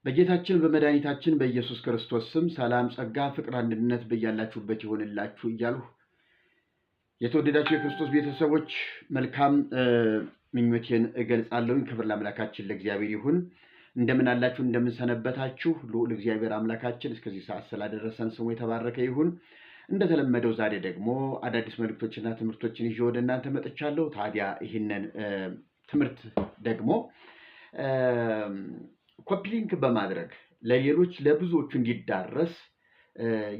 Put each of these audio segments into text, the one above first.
በጌታችን በመድኃኒታችን በኢየሱስ ክርስቶስ ስም ሰላም ጸጋ ፍቅር አንድነት በያላችሁበት ይሆንላችሁ እያልሁ የተወደዳችሁ የክርስቶስ ቤተሰቦች መልካም ምኞቴን እገልጻለሁ። ክብር ለአምላካችን ለእግዚአብሔር ይሁን። እንደምን አላችሁ? እንደምን ሰነበታችሁ? ልዑል እግዚአብሔር አምላካችን እስከዚህ ሰዓት ስላደረሰን ስሙ የተባረከ ይሁን። እንደተለመደው ዛሬ ደግሞ አዳዲስ መልእክቶችና ትምህርቶችን ይዤ ወደ እናንተ መጥቻለሁ። ታዲያ ይህንን ትምህርት ደግሞ ኮፒ ሊንክ በማድረግ ለሌሎች ለብዙዎቹ እንዲዳረስ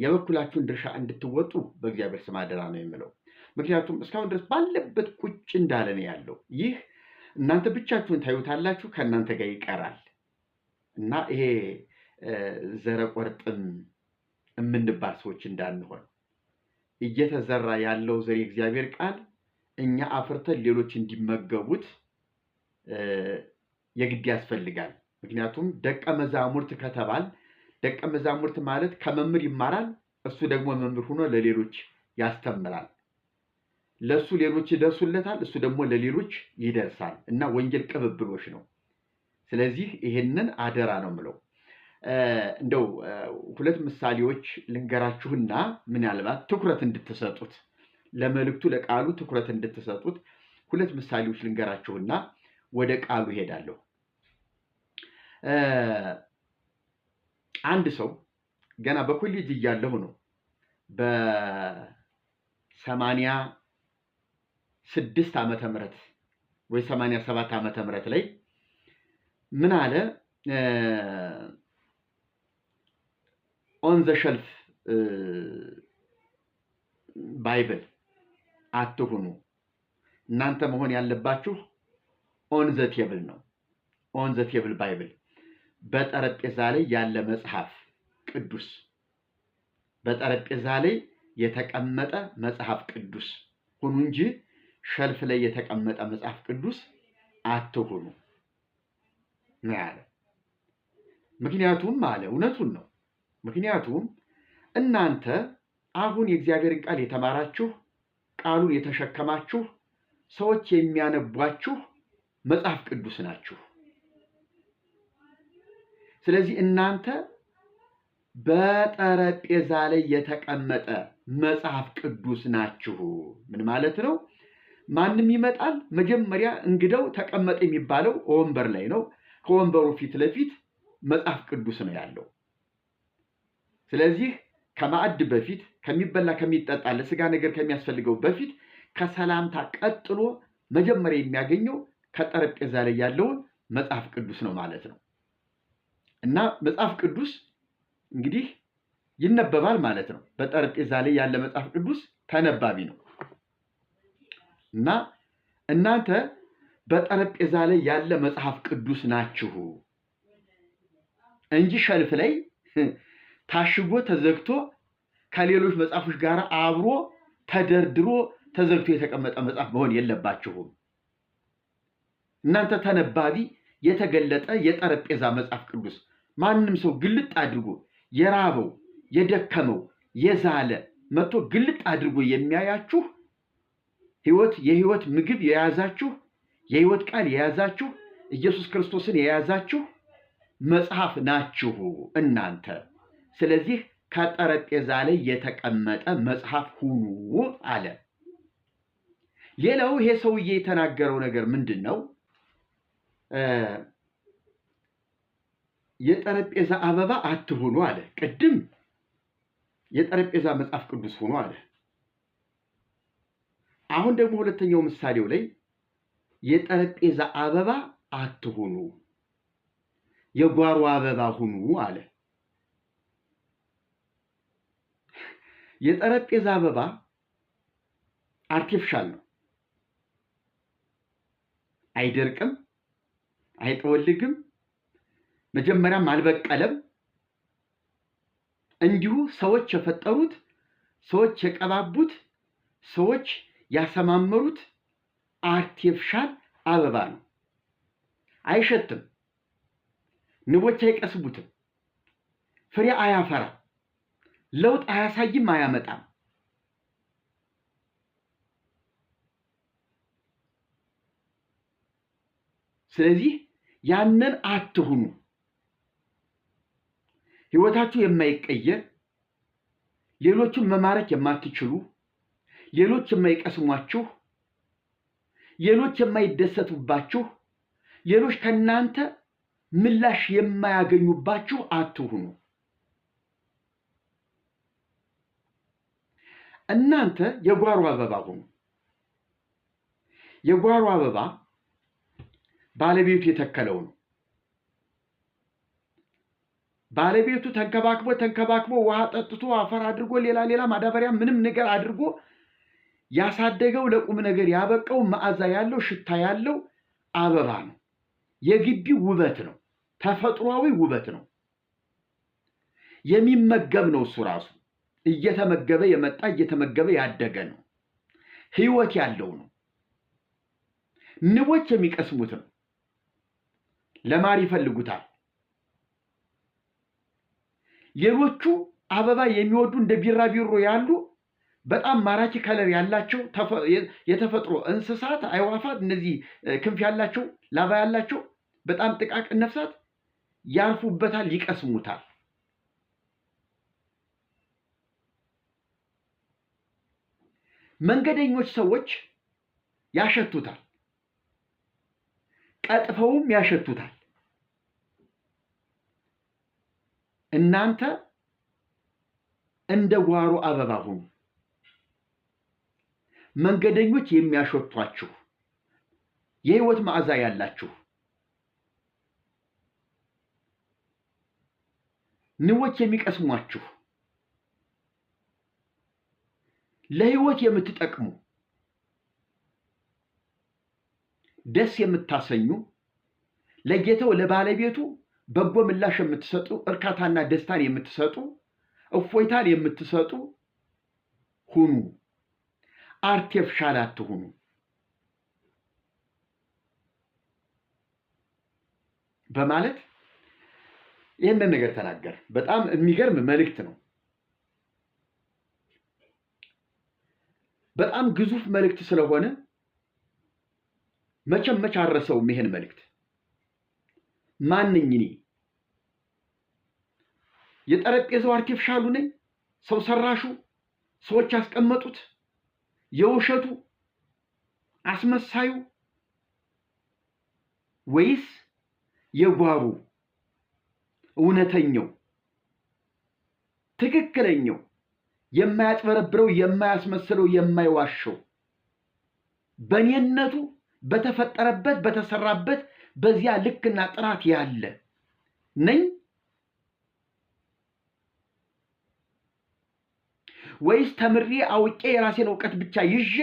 የበኩላችሁን ድርሻ እንድትወጡ በእግዚአብሔር ስም አደራ ነው የምለው። ምክንያቱም እስካሁን ድረስ ባለበት ቁጭ እንዳለ ነው ያለው። ይህ እናንተ ብቻችሁን ታዩታላችሁ፣ ከእናንተ ጋር ይቀራል እና ይሄ ዘረቆርጥም የምንባል ሰዎች እንዳንሆን እየተዘራ ያለው ዘር የእግዚአብሔር ቃል እኛ አፍርተን ሌሎች እንዲመገቡት የግድ ያስፈልጋል። ምክንያቱም ደቀ መዛሙርት ከተባል ደቀ መዛሙርት ማለት ከመምህር ይማራል፣ እሱ ደግሞ መምህር ሆኖ ለሌሎች ያስተምራል። ለሱ ሌሎች ይደርሱለታል፣ እሱ ደግሞ ለሌሎች ይደርሳል እና ወንጌል ቅብብሎሽ ነው። ስለዚህ ይሄንን አደራ ነው የምለው። እንደው ሁለት ምሳሌዎች ልንገራችሁና ምናልባት ትኩረት እንድትሰጡት ለመልእክቱ ለቃሉ ትኩረት እንድትሰጡት ሁለት ምሳሌዎች ልንገራችሁና ወደ ቃሉ ሄዳለሁ። አንድ ሰው ገና በኮሌጅ እያለሁ ነው በ86 ዓመተ ምህረት ወይ 87 ዓመተ ምህረት ላይ ምን አለ? ኦን ዘ ሸልፍ ባይብል አትሁኑ፣ እናንተ መሆን ያለባችሁ ኦን ዘ ቴብል ነው። ኦን ዘ ቴብል ባይብል በጠረጴዛ ላይ ያለ መጽሐፍ ቅዱስ፣ በጠረጴዛ ላይ የተቀመጠ መጽሐፍ ቅዱስ ሁኑ እንጂ ሸልፍ ላይ የተቀመጠ መጽሐፍ ቅዱስ አትሁኑ ነው ያለ። ምክንያቱም አለ እውነቱን ነው። ምክንያቱም እናንተ አሁን የእግዚአብሔርን ቃል የተማራችሁ ቃሉን የተሸከማችሁ ሰዎች የሚያነቧችሁ መጽሐፍ ቅዱስ ናችሁ። ስለዚህ እናንተ በጠረጴዛ ላይ የተቀመጠ መጽሐፍ ቅዱስ ናችሁ። ምን ማለት ነው? ማንም ይመጣል፣ መጀመሪያ እንግዳው ተቀመጠ የሚባለው ወንበር ላይ ነው። ከወንበሩ ፊት ለፊት መጽሐፍ ቅዱስ ነው ያለው። ስለዚህ ከማዕድ በፊት ከሚበላ ከሚጠጣ ለስጋ ነገር ከሚያስፈልገው በፊት ከሰላምታ ቀጥሎ መጀመሪያ የሚያገኘው ከጠረጴዛ ላይ ያለውን መጽሐፍ ቅዱስ ነው ማለት ነው። እና መጽሐፍ ቅዱስ እንግዲህ ይነበባል ማለት ነው። በጠረጴዛ ላይ ያለ መጽሐፍ ቅዱስ ተነባቢ ነው እና እናንተ በጠረጴዛ ላይ ያለ መጽሐፍ ቅዱስ ናችሁ እንጂ ሸልፍ ላይ ታሽጎ ተዘግቶ ከሌሎች መጽሐፎች ጋር አብሮ ተደርድሮ ተዘግቶ የተቀመጠ መጽሐፍ መሆን የለባችሁም። እናንተ ተነባቢ የተገለጠ የጠረጴዛ መጽሐፍ ቅዱስ ማንም ሰው ግልጥ አድርጎ የራበው የደከመው የዛለ መጥቶ ግልጥ አድርጎ የሚያያችሁ የህይወት ምግብ የያዛችሁ የህይወት ቃል የያዛችሁ ኢየሱስ ክርስቶስን የያዛችሁ መጽሐፍ ናችሁ እናንተ። ስለዚህ ከጠረጴዛ ላይ የተቀመጠ መጽሐፍ ሁኑ አለ። ሌላው ይሄ ሰውዬ የተናገረው ነገር ምንድን ነው? የጠረጴዛ አበባ አትሁኑ አለ። ቅድም የጠረጴዛ መጽሐፍ ቅዱስ ሁኑ አለ። አሁን ደግሞ ሁለተኛው ምሳሌው ላይ የጠረጴዛ አበባ አትሁኑ፣ የጓሮ አበባ ሁኑ አለ። የጠረጴዛ አበባ አርቲፊሻል ነው። አይደርቅም፣ አይጠወልግም፣ መጀመሪያም አልበቀለም። እንዲሁ ሰዎች የፈጠሩት፣ ሰዎች የቀባቡት፣ ሰዎች ያሰማመሩት አርቲፊሻል አበባ ነው። አይሸትም፣ ንቦች አይቀስቡትም፣ ፍሬ አያፈራም፣ ለውጥ አያሳይም፣ አያመጣም። ስለዚህ ያንን አትሁኑ። ሕይወታችሁ የማይቀየር ሌሎችን መማረክ የማትችሉ ሌሎች የማይቀስሟችሁ ሌሎች የማይደሰቱባችሁ ሌሎች ከናንተ ምላሽ የማያገኙባችሁ አትሁኑ። እናንተ የጓሮ አበባ ሁኑ። የጓሮ አበባ ባለቤቱ የተከለው ነው። ባለቤቱ ተንከባክቦ ውሃ ጠጥቶ አፈር አድርጎ ሌላ ማዳበሪያ ምንም ነገር አድርጎ ያሳደገው ለቁም ነገር ያበቀው መዓዛ ያለው ሽታ ያለው አበባ ነው። የግቢው ውበት ነው። ተፈጥሯዊ ውበት ነው። የሚመገብ ነው። እሱ ራሱ እየተመገበ የመጣ እየተመገበ ያደገ ነው። ሕይወት ያለው ነው። ንቦች የሚቀስሙት ነው። ለማር ይፈልጉታል። ሌሎቹ አበባ የሚወዱ እንደ ቢራቢሮ ያሉ በጣም ማራኪ ከለር ያላቸው የተፈጥሮ እንስሳት አዕዋፋት፣ እነዚህ ክንፍ ያላቸው ላባ ያላቸው በጣም ጥቃቅን ነፍሳት ያርፉበታል፣ ይቀስሙታል። መንገደኞች ሰዎች ያሸቱታል፣ ቀጥፈውም ያሸቱታል። እናንተ እንደ ጓሮ አበባ ሁኑ። መንገደኞች የሚያሸቷችሁ የሕይወት መዓዛ ያላችሁ፣ ንቦች የሚቀስሟችሁ፣ ለሕይወት የምትጠቅሙ፣ ደስ የምታሰኙ፣ ለጌታው ለባለቤቱ በጎ ምላሽ የምትሰጡ፣ እርካታና ደስታን የምትሰጡ፣ እፎይታን የምትሰጡ ሁኑ። አርቴፊሻል አትሁኑ። በማለት ይህንን ነገር ተናገር። በጣም የሚገርም መልእክት ነው። በጣም ግዙፍ መልእክት ስለሆነ መቼም አልረሳውም ይሄን መልእክት። ማንኝ እኔ? የጠረጴዛው አርቲፊሻሉ ነኝ? ሰው ሰራሹ ሰዎች ያስቀመጡት የውሸቱ አስመሳዩ? ወይስ የጓሩ እውነተኛው ትክክለኛው የማያጭበረብረው የማያስመስለው የማይዋሸው በኔነቱ በተፈጠረበት በተሰራበት በዚያ ልክና ጥራት ያለ ነኝ? ወይስ ተምሬ አውቄ የራሴን ዕውቀት ብቻ ይዤ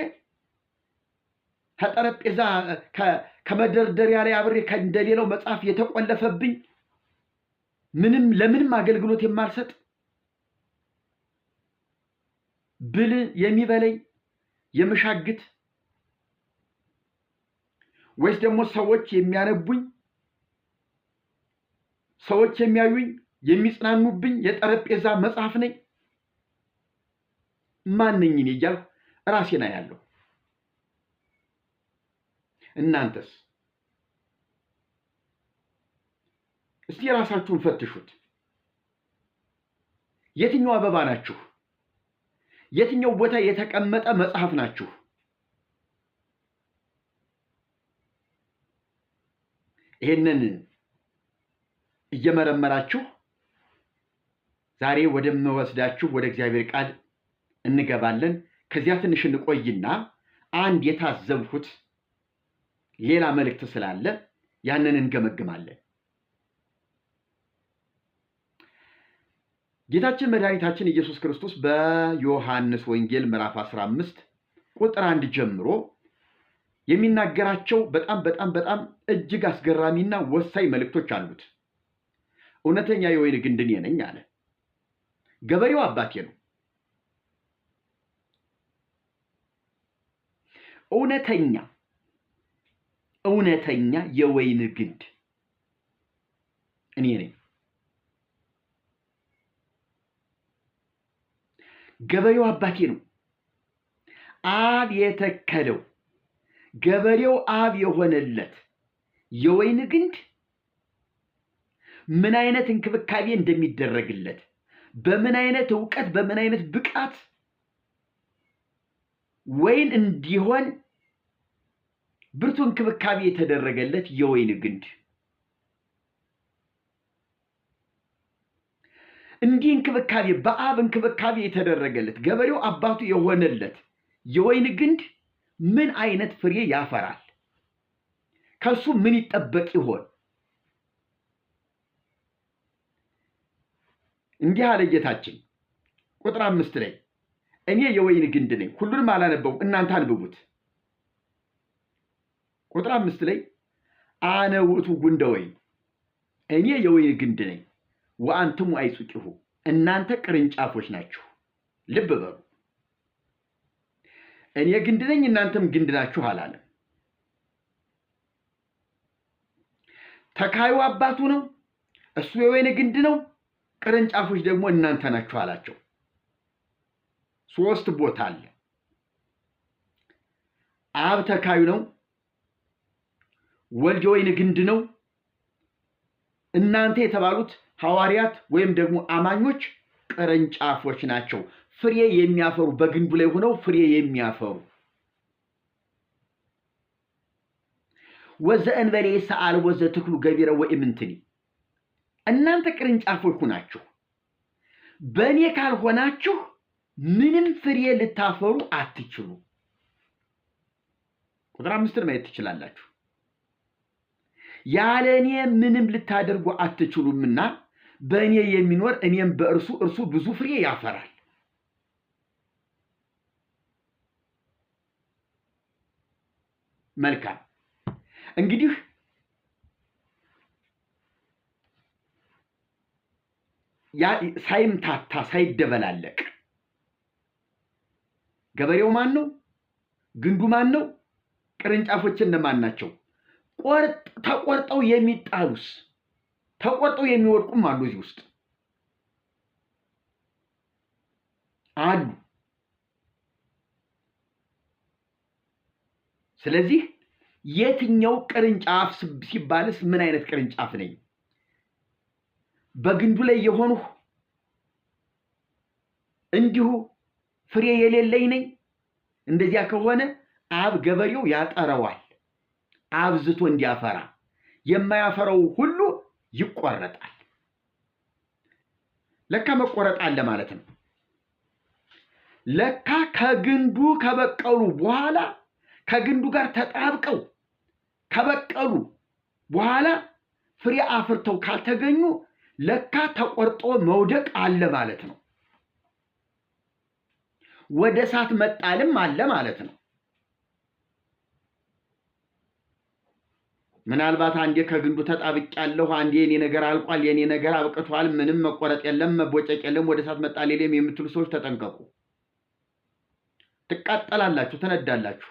ከጠረጴዛ ከመደርደሪያ ላይ አብሬ እንደሌላው መጽሐፍ የተቆለፈብኝ ለምንም አገልግሎት የማልሰጥ ብል የሚበለኝ የምሻግት? ወይስ ደግሞ ሰዎች የሚያነቡኝ ሰዎች የሚያዩኝ የሚጽናኑብኝ የጠረጴዛ መጽሐፍ ነኝ? ማንኝ እኔ እያልኩ ራሴን አያለሁ። እናንተስ እስቲ ራሳችሁን ፈትሹት። የትኛው አበባ ናችሁ? የትኛው ቦታ የተቀመጠ መጽሐፍ ናችሁ? ይሄንን እየመረመራችሁ ዛሬ ወደምወስዳችሁ ወደ እግዚአብሔር ቃል እንገባለን። ከዚያ ትንሽ እንቆይና አንድ የታዘብኩት ሌላ መልእክት ስላለ ያንን እንገመግማለን። ጌታችን መድኃኒታችን ኢየሱስ ክርስቶስ በዮሐንስ ወንጌል ምዕራፍ 15 ቁጥር 1 ጀምሮ የሚናገራቸው በጣም እጅግ አስገራሚና ወሳኝ መልእክቶች አሉት። እውነተኛ የወይን ግንድ እኔ ነኝ አለ። ገበሬው አባቴ ነው። እውነተኛ የወይን ግንድ እኔ ነኝ። ገበሬው አባቴ ነው። አብ የተከለው ገበሬው አብ የሆነለት የወይን ግንድ ምን አይነት እንክብካቤ እንደሚደረግለት፣ በምን አይነት ዕውቀት፣ በምን አይነት ብቃት ወይን እንዲሆን ብርቱ እንክብካቤ የተደረገለት የወይን ግንድ። እንዲህ እንክብካቤ በአብ እንክብካቤ የተደረገለት ገበሬው አባቱ የሆነለት የወይን ግንድ ምን አይነት ፍሬ ያፈራል? ከሱ ምን ይጠበቅ ይሆን? እንዲህ አለ ጌታችን ቁጥር 5 ላይ እኔ የወይን ግንድ ነኝ። ሁሉንም አላነበው፣ እናንተ አንብቡት። ቁጥር 5 ላይ አነ ውእቱ ጉንደ ወይን፣ እኔ የወይን ግንድ ነኝ፣ ወአንትሙ አይጹቂሁ፣ እናንተ ቅርንጫፎች ናችሁ። ልብ በሉ፣ እኔ ግንድ ነኝ፣ እናንተም ግንድ ናችሁ አላለም። ተካዩ አባቱ ነው፣ እሱ የወይን ግንድ ነው፣ ቅርንጫፎች ደግሞ እናንተ ናችሁ አላቸው። 3 ቦታ አለ። አብ ተካዩ ነው፣ ወልድ የወይን ግንድ ነው፣ እናንተ የተባሉት ሐዋርያት ወይም ደግሞ አማኞች ቅርንጫፎች ናቸው። ፍሬ የሚያፈሩ በግንዱ ላይ ሆነው ፍሬ የሚያፈሩ። ወዘእንበሌ ሰአል ወዘትክሉ ገቢረ ወኢምንትኒ፣ እናንተ ቅርንጫፎች ናችሁ፣ በእኔ ካልሆናችሁ ምንም ፍሬ ልታፈሩ አትችሉ። ቁጥር 5 ማየት ትችላላችሁ። ያለ እኔ ምንም ልታደርጉ አትችሉምና በእኔ የሚኖር እኔም በእርሱ እርሱ ብዙ ፍሬ ያፈራል። መልካም። እንግዲህ ሳይምታታ ሳይደበላለቅ ገበሬው ማን ነው? ግንዱ ማን ነው? ቅርንጫፎች እነማን ናቸው? ተቆርጠው የሚጣሉስ ተቆርጠው የሚወድቁም አሉ። እዚህ ውስጥ አሉ። ስለዚህ የትኛው ቅርንጫፍ ሲባልስ ምን አይነት ቅርንጫፍ ነኝ? በግንዱ ላይ የሆኑ እንዲሁ ፍሬ የሌለኝ ነኝ? እንደዚያ ከሆነ አብ ገበሬው ያጠረዋል አብዝቶ እንዲያፈራ፣ የማያፈራው ሁሉ ይቆረጣል። ለካ መቆረጥ አለ ማለት ነው። ለካ ከግንዱ ከበቀሉ በኋላ ከግንዱ ጋር ተጣብቀው ከበቀሉ በኋላ ፍሬ አፍርተው ካልተገኙ ለካ ተቆርጦ መውደቅ አለ ማለት ነው። ወደ እሳት መጣልም አለ ማለት ነው። ምናልባት አንዴ ከግንዱ ተጣብቄያለሁ፣ አንዴ የኔ ነገር አልቋል፣ የኔ ነገር አብቅቷል፣ ምንም መቆረጥ የለም፣ መቦጨቅ የለም፣ ወደ እሳት መጣል የለም የምትሉ ሰዎች ተጠንቀቁ። ትቃጠላላችሁ፣ ትነዳላችሁ።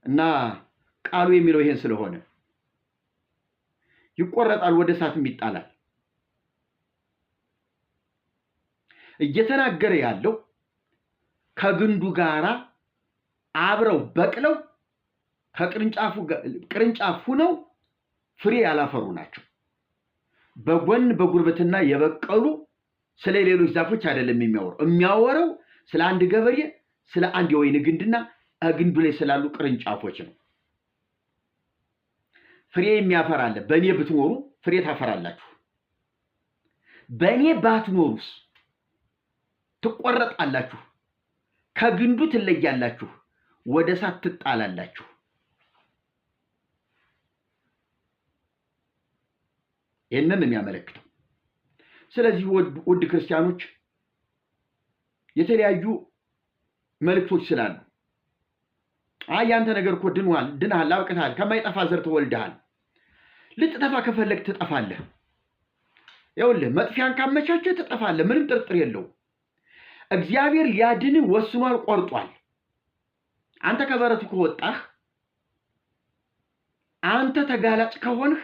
እና ቃሉ የሚለው ይሄን ስለሆነ ይቆረጣል፣ ወደ እሳትም ይጣላል። እየተናገረ ያለው ከግንዱ ጋራ አብረው በቅለው ቅርንጫፍ ሆነው ፍሬ ያላፈሩ ናቸው። በጎን በጉርብትና የበቀሉ ስለ ሌሎች ዛፎች አይደለም የሚያወራው ስለ አንድ ገበሬ፣ ስለ አንድ የወይን ግንድና ግንዱ ላይ ስላሉ ቅርንጫፎች ነው። ፍሬ የሚያፈራለ በእኔ ብትኖሩ ፍሬ ታፈራላችሁ። በእኔ ባትኖሩስ ትቆረጣላችሁ፣ ከግንዱ ትለያላችሁ፣ ወደ እሳት ትጣላላችሁ። ይህንን የሚያመለክተው። ስለዚህ ውድ ክርስቲያኖች የተለያዩ መልእክቶች ስላሉ ያንተ ነገር እኮ ድነሃል፣ አብቅተሃል፣ ከማይጠፋ ዘር ተወልደሃል፣ ልትጠፋ ከፈለግ ትጠፋለህ። ይኸውልህ መጥፊያን ካመቻቸህ ትጠፋለህ፣ ምንም ጥርጥር የለውም። እግዚአብሔር ሊያድንህ ወስኗል፣ ቆርጧል። አንተ ከበረቱ ከወጣህ፣ አንተ ተጋላጭ ከሆንህ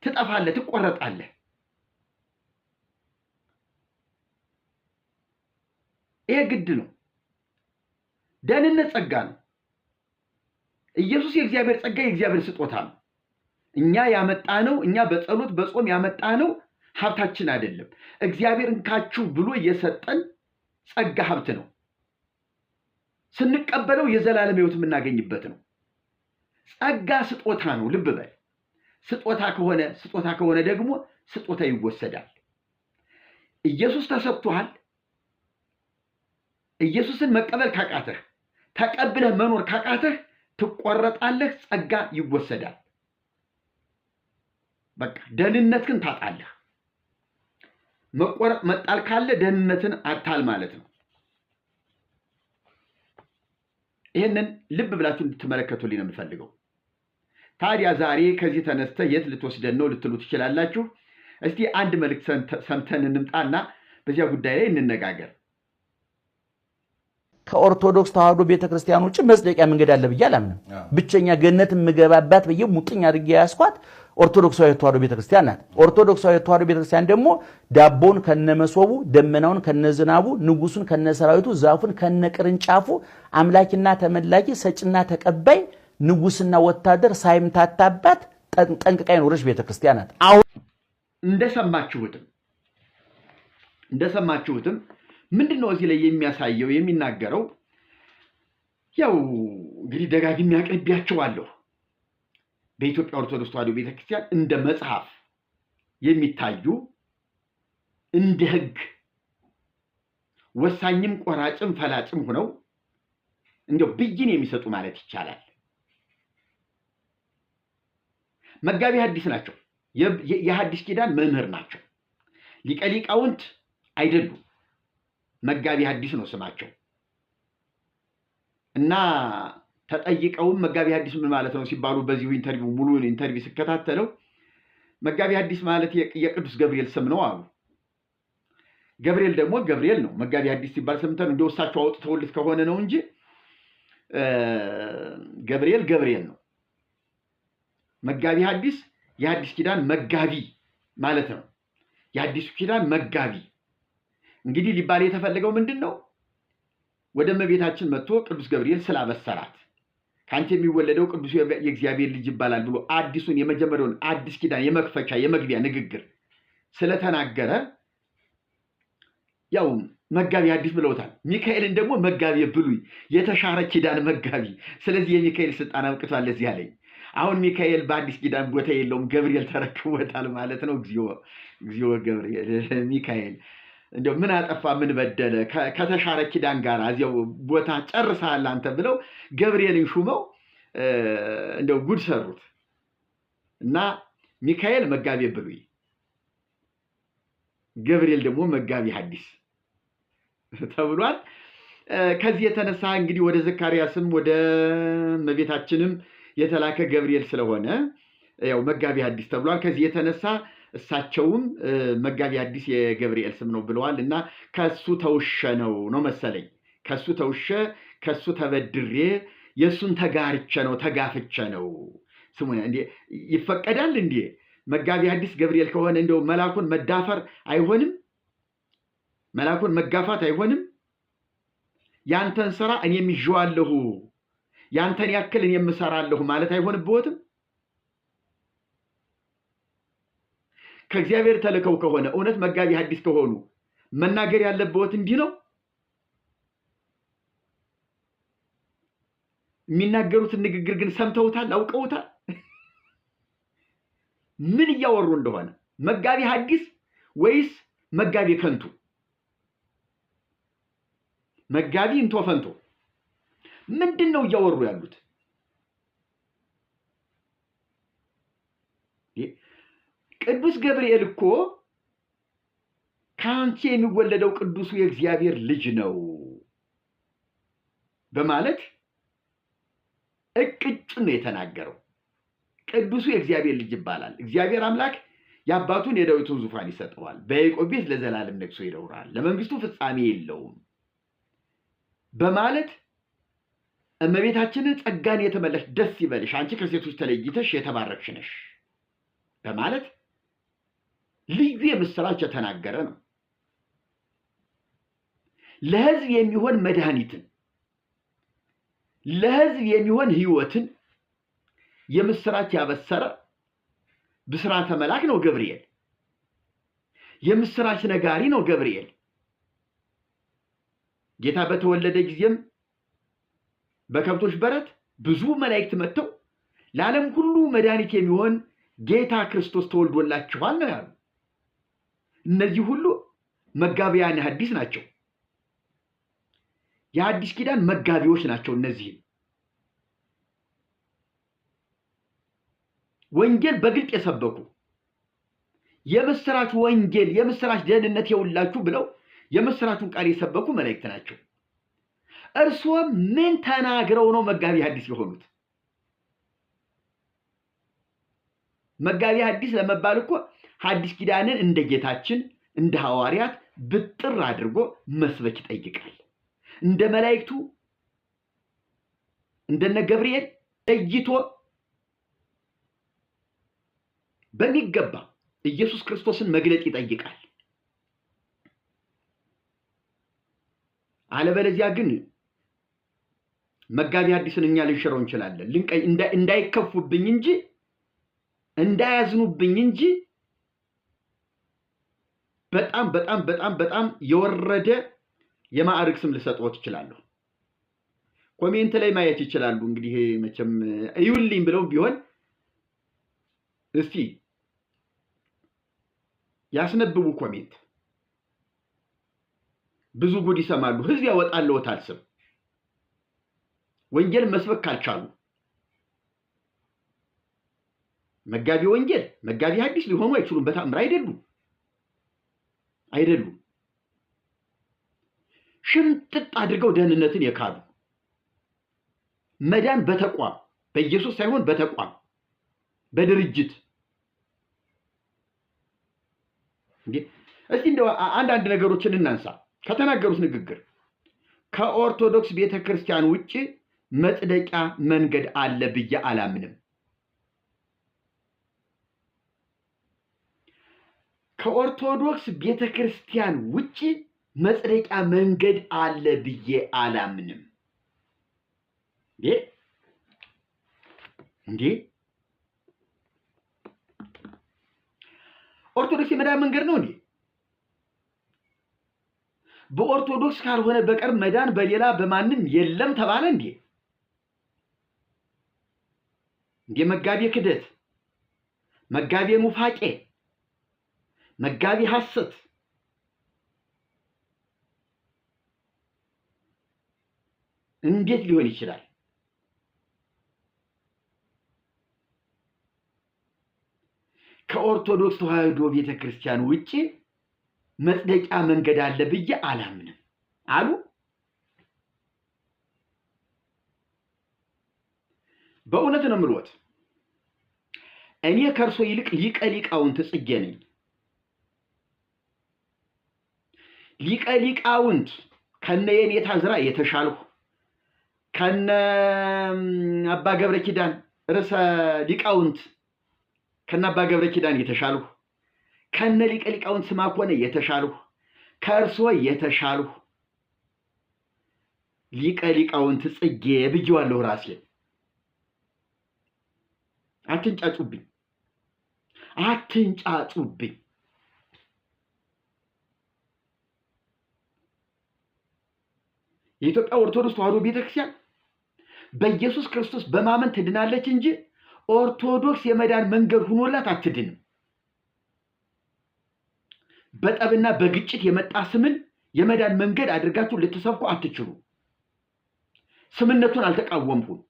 ትጠፋለህ፣ ትቆረጣለህ። ይሄ ግድ ነው። ደህንነት ጸጋ ነው። ኢየሱስ የእግዚአብሔር ጸጋ የእግዚአብሔር ስጦታ ነው። እኛ ያመጣነው እኛ በጸሎት በጾም ያመጣነው ሀብታችን አይደለም። እግዚአብሔር እንካችሁ ብሎ የሰጠን ጸጋ ሀብት ነው። ስንቀበለው የዘላለም ሕይወት የምናገኝበት ነው። ጸጋ ስጦታ ነው። ልብ በል። ስጦታ ከሆነ ደግሞ ስጦታ ይወሰዳል። ኢየሱስ ተሰጥቷል። ኢየሱስን መቀበል ካቃተህ ተቀብለህ መኖር ካቃተህ ትቆረጣለህ። ጸጋ ይወሰዳል። በቃ ደህንነትን ታጣለህ። መቆረጥ መጣል ካለ ደህንነትን አታል ማለት ነው። ይሄንን ልብ ብላችሁ እንድትመለከቱልኝ ነው የምፈልገው። ታዲያ ዛሬ ከዚህ ተነስተ የት ልትወስደን ነው ልትሉ ትችላላችሁ። እስቲ አንድ መልእክት ሰምተን እንምጣና በዚያ ጉዳይ ላይ እንነጋገር። ከኦርቶዶክስ ተዋህዶ ቤተክርስቲያን ውጭ መጽደቂያ መንገድ አለ ብዬ አላምንም። ብቸኛ ገነት የምገባባት በየ ሙጥኝ አድርጌ ያስኳት ኦርቶዶክሳዊ ተዋህዶ ቤተክርስቲያን ናት። ኦርቶዶክሳዊ ተዋህዶ ቤተክርስቲያን ደግሞ ዳቦን ከነመሶቡ፣ ደመናውን ከነዝናቡ፣ ንጉሱን ከነሰራዊቱ፣ ዛፉን ከነቅርንጫፉ፣ አምላኪና ተመላኪ፣ ሰጭና ተቀባይ፣ ንጉስና ወታደር ሳይምታታባት ጠንቅቃ የኖረች ቤተክርስቲያን ናት። አሁን እንደሰማችሁትም ምንድነው እዚህ ላይ የሚያሳየው የሚናገረው? ያው እንግዲህ ደጋግሜ አቅርቤያቸዋለሁ። በኢትዮጵያ ኦርቶዶክስ ተዋህዶ ቤተክርስቲያን እንደ መጽሐፍ የሚታዩ እንደ ሕግ ወሳኝም ቆራጭም ፈላጭም ሆነው እንደው ብይን የሚሰጡ ማለት ይቻላል መጋቢ ሐዲስ ናቸው። የሐዲስ ኪዳን መምህር ናቸው። ሊቀ ሊቃውንት አይደሉም። መጋቢ ሐዲስ ነው ስማቸው። እና ተጠይቀውም መጋቢ ሐዲስ ምን ማለት ነው ሲባሉ በዚሁ ኢንተርቪው ሙሉውን ኢንተርቪው ሲከታተለው መጋቢ ሐዲስ ማለት የቅዱስ ገብርኤል ስም ነው አሉ። ገብርኤል ደግሞ ገብርኤል ነው። መጋቢ ሐዲስ ሲባል ሰምተን እንደው እሳቸው አውጥተውልት ከሆነ ነው እንጂ ገብርኤል ነው። መጋቢ ሐዲስ የሐዲስ ኪዳን መጋቢ ማለት ነው። የሐዲሱ ኪዳን መጋቢ እንግዲህ ሊባል የተፈለገው ምንድነው? ወደ እመቤታችን መጥቶ ቅዱስ ገብርኤል ስላበሰራት ካንቺ የሚወለደው ቅዱስ የእግዚአብሔር ልጅ ይባላል ብሎ አዲሱን የመጀመሪያውን አዲስ ኪዳን የመክፈቻ የመግቢያ ንግግር ስለተናገረ ያው መጋቢ ሐዲስ ብለውታል። ሚካኤልን ደግሞ መጋቢ ብሉይ የተሻረ ኪዳን መጋቢ። ስለዚህ የሚካኤል ስልጣን አብቅቷል ለዚህ አለኝ። አሁን ሚካኤል በአዲስ ኪዳን ቦታ የለውም፣ ገብርኤል ተረክቦታል ማለት ነው። እግዚኦ ገብርኤል ሚካኤል እንደው ምን አጠፋ ምን በደለ ከተሻረ ኪዳን ጋር እዚያው ቦታ ጨርሰሃል አንተ ብለው ገብርኤልን ሹመው እንደው ጉድ ሰሩት እና ሚካኤል መጋቢ ብሉይ፣ ገብርኤል ደግሞ መጋቢ ሐዲስ ተብሏል። ከዚህ የተነሳ እንግዲህ ወደ ዘካርያስም ወደ እመቤታችንም የተላከ ገብርኤል ስለሆነ ያው መጋቢ ሐዲስ ተብሏል። ከዚህ የተነሳ እሳቸውም መጋቢ ሐዲስ የገብርኤል ስም ነው ብለዋል እና ከሱ ተውሸ ነው መሰለኝ። ከሱ ተውሸ ከሱ ተበድሬ የሱን ተጋርቸ ነው ተጋፍቸ ነው ስሙ እንዴ ይፈቀዳል እንዴ? መጋቢ ሐዲስ ገብርኤል ከሆነ እንደው መላኩን መዳፈር አይሆንም? መላኩን መጋፋት አይሆንም? ያንተን ስራ እኔም ይዤዋለሁ ያንተን ያክል እኔም እሰራለሁ ማለት አይሆንብዎትም? ከእግዚአብሔር ተልከው ከሆነ እውነት መጋቢ ሐዲስ ከሆኑ መናገር ያለብዎት እንዲህ ነው። የሚናገሩትን ንግግር ግን ሰምተውታል፣ አውቀውታል ምን እያወሩ እንደሆነ። መጋቢ ሐዲስ ወይስ መጋቢ ከንቱ? መጋቢ እንቶ ፈንቶ ምንድን ነው እያወሩ ያሉት? ቅዱስ ገብርኤል እኮ ከአንቺ የሚወለደው ቅዱሱ የእግዚአብሔር ልጅ ነው በማለት እቅጭ ነው የተናገረው። ቅዱሱ የእግዚአብሔር ልጅ ይባላል። እግዚአብሔር አምላክ የአባቱን የዳዊቱን ዙፋን ይሰጠዋል። በያዕቆብ ቤት ለዘላለም ነግሶ ይኖራል፣ ለመንግስቱ ፍጻሜ የለውም በማለት እመቤታችንን ጸጋን የተመለሽ ደስ ይበልሽ አንቺ ከሴቶች ተለይተሽ የተባረክሽ ነሽ በማለት ልዩ የምስራች የተናገረ ነው። ለሕዝብ የሚሆን መድኃኒትን ለሕዝብ የሚሆን ሕይወትን የምስራች ያበሰረ ብስራተ መልአክ ነው ገብርኤል። የምስራች ነጋሪ ነው ገብርኤል። ጌታ በተወለደ ጊዜም በከብቶች በረት ብዙ መላእክት መጥተው ለዓለም ሁሉ መድኃኒት የሚሆን ጌታ ክርስቶስ ተወልዶላችኋል ነው ያሉ። እነዚህ ሁሉ መጋቢያን ሐዲስ ናቸው። የሐዲስ ኪዳን መጋቢዎች ናቸው። እነዚህ ወንጌል በግልጥ የሰበኩ የምስራች ወንጌል የምስራች ደህንነት ይውላችሁ ብለው የምስራቹን ቃል የሰበኩ መላእክት ናቸው። እርስዎ ምን ተናግረው ነው መጋቢ ሐዲስ የሆኑት? መጋቢ ሐዲስ ለመባል እኮ ሐዲስ ኪዳንን እንደ ጌታችን እንደ ሐዋርያት ብጥር አድርጎ መስበክ ይጠይቃል። እንደ መላእክቱ እንደነ ገብርኤል ለይቶ በሚገባ ኢየሱስ ክርስቶስን መግለጥ ይጠይቃል። አለበለዚያ ግን መጋቢ ሐዲስን እኛ ልንሽረው እንችላለን። እንዳይከፉብኝ እንጂ እንዳያዝኑብኝ እንጂ በጣም በጣም በጣም በጣም የወረደ የማዕረግ ስም ልሰጥዎት እችላለሁ። ኮሜንት ላይ ማየት ይችላሉ። እንግዲህ መቼም እዩልኝ ብለው ቢሆን እስቲ ያስነብቡ ኮሜንት። ብዙ ጉድ ይሰማሉ። ሕዝብ ያወጣልዎታል ስም ወንጌል መስበክ ካልቻሉ መጋቢ ወንጌል መጋቢ ሐዲስ ሊሆኑ አይችሉም። በታምር አይደሉም። ሽምጥጥ አድርገው ደህንነትን የካዱ መዳን በተቋም በኢየሱስ ሳይሆን በተቋም በድርጅት እስቲ እንደው አንዳንድ ነገሮችን እናንሳ። ከተናገሩት ንግግር ከኦርቶዶክስ ቤተክርስቲያን ውጪ መጽደቂያ መንገድ አለ ብዬ አላምንም። ከኦርቶዶክስ ቤተክርስቲያን ውጪ መጽደቂያ መንገድ አለ ብዬ አላምንም። እንዴ ኦርቶዶክስ የመዳን መንገድ ነው እንዴ? በኦርቶዶክስ ካልሆነ በቀር መዳን በሌላ በማንም የለም ተባለ እንዴ? እንዴ መጋቢ ክደት፣ መጋቢ ሙፋቄ፣ መጋቢ ሐሰት እንዴት ሊሆን ይችላል? ከኦርቶዶክስ ተዋሕዶ ቤተክርስቲያን ውጪ መጽደቂያ መንገድ አለ ብዬ አላምንም አሉ። በእውነት ነው የምልዎት። እኔ ከእርሶ ይልቅ ሊቀ ሊቃውንት ጽጌ ነኝ። ሊቀ ሊቃውንት ከነ የኔታ ዝራ የተሻልሁ ከነ አባ ገብረ ኪዳን ርዕሰ ሊቃውንት ከነ አባ ገብረ ኪዳን የተሻልሁ ከነ ሊቀ ሊቃውንት ስምዐኮነ የተሻልሁ ከእርሶ የተሻልሁ ሊቀ ሊቃውንት ጽጌ ብዬዋለሁ ራሴን። አትንጫጩብኝ። የኢትዮጵያ ኦርቶዶክስ ተዋሕዶ ቤተክርስቲያን በኢየሱስ ክርስቶስ በማመን ትድናለች እንጂ ኦርቶዶክስ የመዳን መንገድ ሆኖላት አትድንም። በጠብና በግጭት የመጣ ስምን የመዳን መንገድ አድርጋችሁ ልትሰብኩ አትችሉ። ስምነቱን አልተቃወምኩም።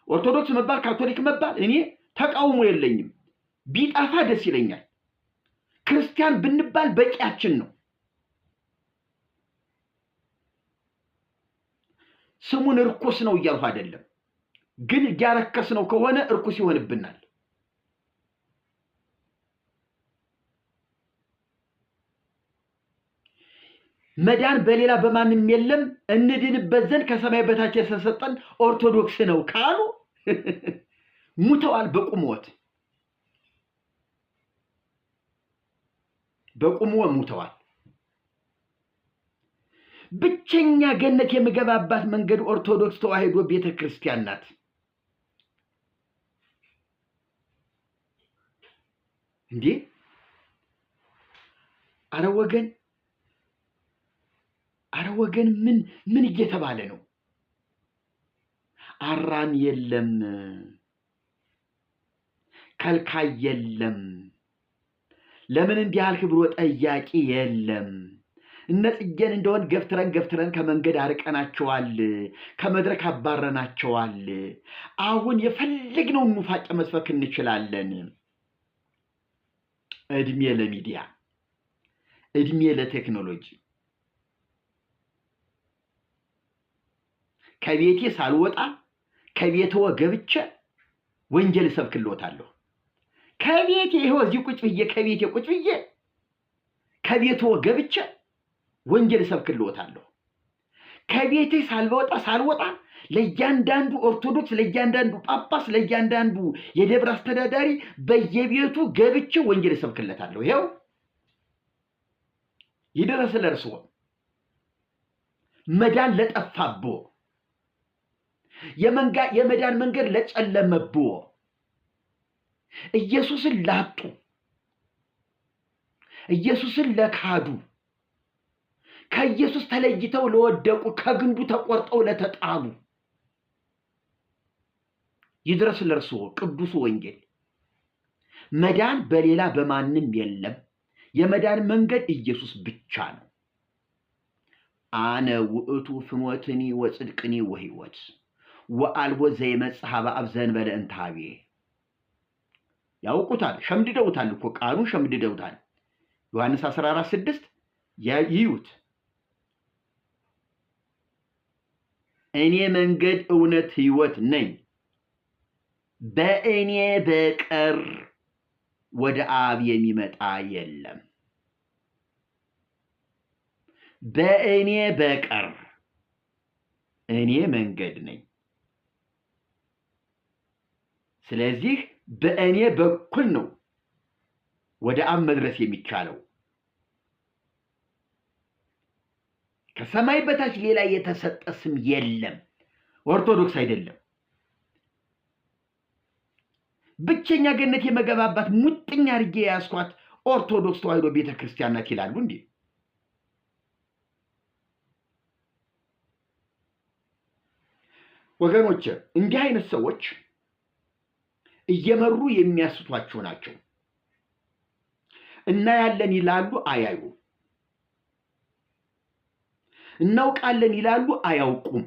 ኦርቶዶክስ መባል ካቶሊክ መባል እኔ ተቃውሞ የለኝም። ቢጠፋ ደስ ይለኛል። ክርስቲያን ብንባል በቂያችን ነው። ስሙን እርኩስ ነው እያልሁ አይደለም፣ ግን እያረከስ ነው ከሆነ እርኩስ ይሆንብናል። መዳን በሌላ በማንም የለም እንድንበት ዘንድ ከሰማይ በታች የተሰጠን ኦርቶዶክስ ነው ካሉ ሙተዋል። በቁሙ ሙተዋል። ብቸኛ ገነት የምገባባት መንገድ ኦርቶዶክስ ተዋሕዶ ቤተክርስቲያን ናት። እንዴ አረ ወገን ምን እየተባለ ነው? አራም የለም፣ ከልካይ የለም፣ ለምን እንዲህ አልክ ብሎ ጠያቂ የለም። እነጽጌን እንደሆን ገፍትረን ከመንገድ አርቀናቸዋል፣ ከመድረክ አባረናቸዋል። አሁን የፈለግነውን ኑፋቄ መስበክ እንችላለን። እድሜ ለሚዲያ፣ እድሜ ለቴክኖሎጂ። ከቤቴ ሳልወጣ ከቤትዎ ገብቼ ወንጌል እሰብክልዎታለሁ። ከቤቴ ይሄው እዚህ ቁጭ ብዬ ከቤቴ ቁጭ ብዬ ከቤትዎ ገብቼ ወንጌል እሰብክልዎታለሁ። ከቤቴ ሳልወጣ ለእያንዳንዱ ኦርቶዶክስ፣ ለእያንዳንዱ ጳጳስ፣ ለእያንዳንዱ የደብር አስተዳዳሪ በየቤቱ ገብቼ ወንጌል እሰብክለታለሁ። ይሄው ይድረስ ለእርስዎ። መዳን ለጠፋብዎ፣ የመዳን መንገድ ለጨለመብዎ፣ ኢየሱስን ላጡ፣ ኢየሱስን ለካዱ፣ ከኢየሱስ ተለይተው ለወደቁ፣ ከግንዱ ተቆርጠው ለተጣሉ ይድረስ ለእርስዎ ቅዱስ ወንጌል። መዳን በሌላ በማንም የለም። የመዳን መንገድ ኢየሱስ ብቻ ነው። አነ ውእቱ ፍኖትኒ ወጽድቅኒ ወሕይወት ወአልቦ ዘይመጽእ ኀበ አብ ዘእንበለ እንተ ኀቤየ። ያውቁታል፣ ሸምድደውታል እኮ ቃሉን ሸምድደውታል። ዮሐንስ 14:6 ይዩት። እኔ መንገድ እውነት ሕይወት ነኝ፣ በእኔ በቀር ወደ አብ የሚመጣ የለም። በእኔ በቀር እኔ መንገድ ነኝ። ስለዚህ በእኔ በኩል ነው ወደ አብ መድረስ የሚቻለው። ከሰማይ በታች ሌላ የተሰጠ ስም የለም። ኦርቶዶክስ አይደለም። ብቸኛ ገነት የመገባባት ሙጥኛ አድርጌ ያስኳት ኦርቶዶክስ ተዋሕዶ ቤተክርስቲያን ናት ይላሉ እንዴ? ወገኖች፣ እንዲህ አይነት ሰዎች እየመሩ የሚያስቷቸው ናቸው። እናያለን ይላሉ፣ አያዩ። እናውቃለን ይላሉ፣ አያውቁም።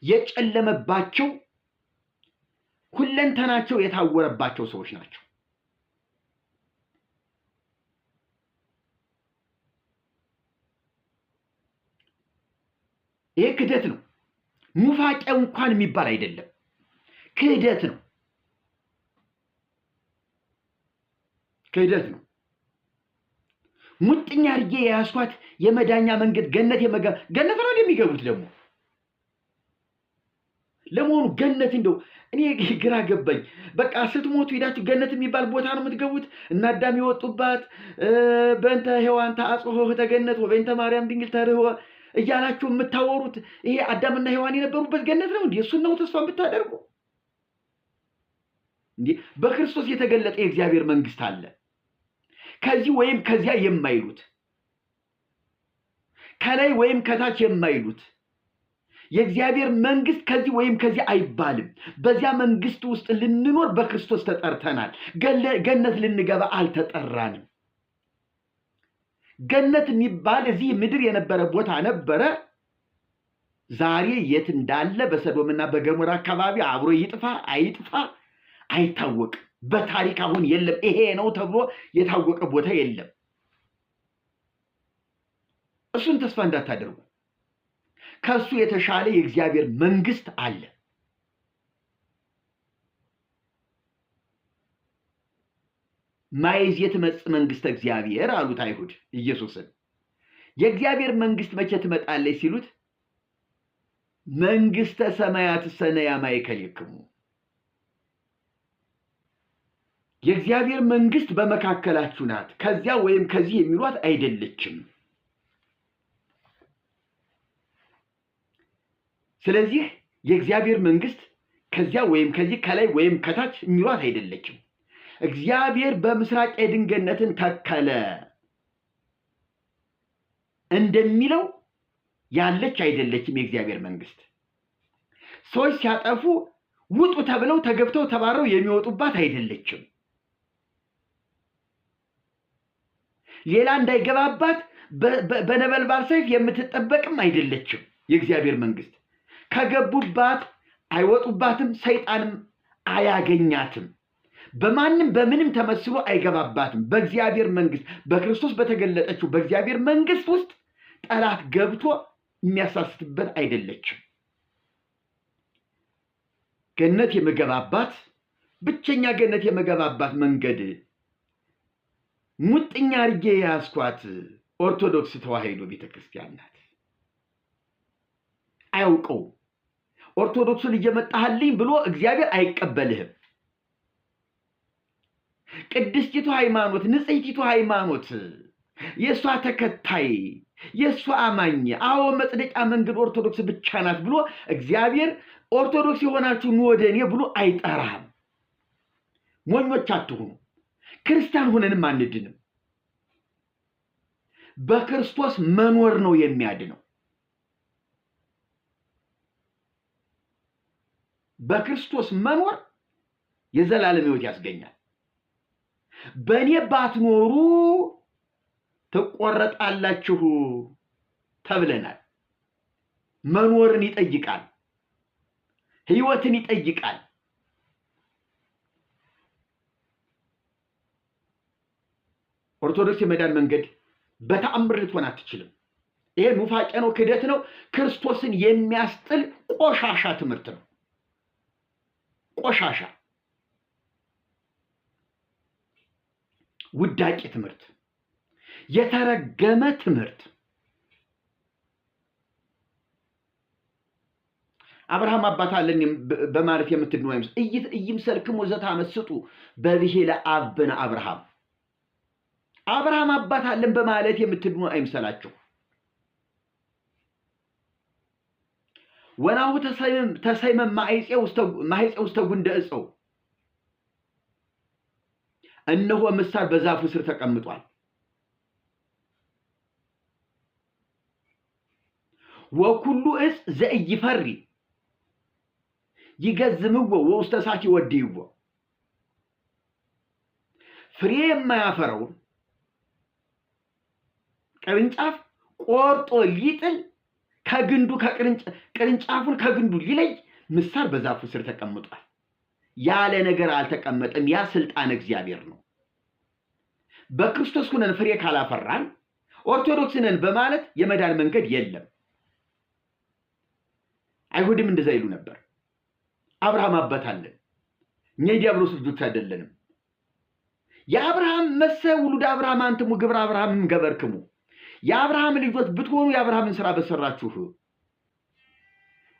የጨለመባቸው ሁለንተናቸው የታወረባቸው ሰዎች ናቸው። ይሄ ክህደት ነው። ኑፋቄ እንኳን የሚባል አይደለም፣ ክህደት ነው። ክህደት ነው። ሙጥኛ አድርጌ የያዝኳት የመዳኛ መንገድ ገነት ገነት ነው የሚገቡት። ደግሞ ለመሆኑ ገነት እንደው እኔ ግራ ገባኝ። በቃ ስትሞቱ ሄዳችሁ ገነት የሚባል ቦታ ነው የምትገቡት? እና አዳም የወጡባት በእንተ ሔዋን ተአጽሖ ተገነት ወበእንተ ማርያም ድንግል ተርኅወ እያላችሁ የምታወሩት ይሄ አዳምና ሔዋን የነበሩበት ገነት ነው እንዴ? እሱን ነው ተስፋ የምታደርጉ እንዴ? በክርስቶስ የተገለጠ የእግዚአብሔር መንግስት አለ። ከዚህ ወይም ከዚያ የማይሉት፣ ከላይ ወይም ከታች የማይሉት የእግዚአብሔር መንግስት ከዚህ ወይም ከዚህ አይባልም። በዚያ መንግስት ውስጥ ልንኖር በክርስቶስ ተጠርተናል። ገነት ልንገባ አልተጠራንም። ገነት የሚባል እዚህ ምድር የነበረ ቦታ ነበረ። ዛሬ የት እንዳለ በሰዶምና በገሞራ አካባቢ አብሮ ይጥፋ አይጥፋ አይታወቅም። በታሪክ አሁን የለም። ይሄ ነው ተብሎ የታወቀ ቦታ የለም። እሱን ተስፋ እንዳታደርጉ። ከሱ የተሻለ የእግዚአብሔር መንግስት አለ። ማይዝ የትመጽእ መንግስተ እግዚአብሔር አሉት አይሁድ ኢየሱስን። የእግዚአብሔር መንግስት መቼ ትመጣለች ሲሉት መንግስተ ሰማያት ሰነያ ማእከሌክሙ፣ የእግዚአብሔር መንግስት በመካከላችሁ ናት፣ ከዚያ ወይም ከዚህ የሚሏት አይደለችም። ስለዚህ የእግዚአብሔር መንግስት ከዚያ ወይም ከዚህ ከላይ ወይም ከታች የሚሏት አይደለችም። እግዚአብሔር በምስራቅ ኤድን ገነትን ተከለ እንደሚለው ያለች አይደለችም የእግዚአብሔር መንግስት። ሰዎች ሲያጠፉ ውጡ ተብለው ተገብተው ተባረው የሚወጡባት አይደለችም። ሌላ እንዳይገባባት በነበልባል ሰይፍ የምትጠበቅም አይደለችም የእግዚአብሔር መንግስት። ከገቡባት አይወጡባትም፣ ሰይጣንም አያገኛትም። በማንም በምንም ተመስሎ አይገባባትም። በእግዚአብሔር መንግስት በክርስቶስ በተገለጠችው በእግዚአብሔር መንግስት ውስጥ ጠላት ገብቶ የሚያሳስትበት አይደለችም። ገነት የመገባባት ብቸኛ ገነት የመገባባት መንገድ ሙጥኛ አርጌ ያስኳት ኦርቶዶክስ ተዋሕዶ ቤተክርስቲያን ናት። አያውቀው ኦርቶዶክሱን እየመጣህልኝ ብሎ እግዚአብሔር አይቀበልህም። ቅድስቲቱ ሃይማኖት፣ ንጽሕቲቱ ሃይማኖት፣ የእሷ ተከታይ፣ የእሷ አማኝ፣ አዎ መጽደቂያ መንገድ ኦርቶዶክስ ብቻ ናት ብሎ እግዚአብሔር ኦርቶዶክስ የሆናችሁ ኑ ወደ እኔ ብሎ አይጠራም። ሞኞች አትሁኑ። ክርስቲያን ሆነንም አንድንም። በክርስቶስ መኖር ነው የሚያድነው። በክርስቶስ መኖር የዘላለም ሕይወት ያስገኛል። በእኔ ባትኖሩ ትቆረጣላችሁ ተብለናል። መኖርን ይጠይቃል፣ ሕይወትን ይጠይቃል። ኦርቶዶክስ የመዳን መንገድ በተአምር ልትሆን አትችልም። ይሄ ኑፋቄ ነው፣ ክደት ነው፣ ክርስቶስን የሚያስጥል ቆሻሻ ትምህርት ነው። ቆሻሻ ውዳቂ ትምህርት፣ የተረገመ ትምህርት። አብርሃም አባት አለን በማለት የምትድኑ አይምስ እይምሰልክሙ ዘታመስጡ በብሔለ አብ በነ አብርሃም። አብርሃም አባት አለን በማለት የምትድኑ አይምሰላችሁ። ወናሁ ተሰይመ ማሕፄ ውስተ ጉንደ ዕፀው፣ እነሆ ምሳር በዛፉ ስር ተቀምጧል። ወኩሉ ዕፅ ዘኢይፈሪ ይገዝምዎ ወውስተ እሳት ይወድይዎ። ፍሬ የማያፈራውን ቅርንጫፍ ቆርጦ ሊጥል ከግንዱ ቅርንጫፉን ከግንዱ ሊለይ ምሳር በዛፉ ስር ተቀምጧል። ያለ ነገር አልተቀመጠም። ያ ስልጣን እግዚአብሔር ነው። በክርስቶስ ሁነን ፍሬ ካላፈራን ኦርቶዶክስ ነን በማለት የመዳን መንገድ የለም። አይሁድም እንደዛ ይሉ ነበር። አብርሃም አባት አለን፣ እኛ የዲያብሎስ ልጆች አይደለንም። የአብርሃም መሰ ውሉደ አብርሃም አንትሙ ግብረ አብርሃምም ገበርክሙ። የአብርሃም ልጆች ብትሆኑ የአብርሃምን ስራ በሰራችሁ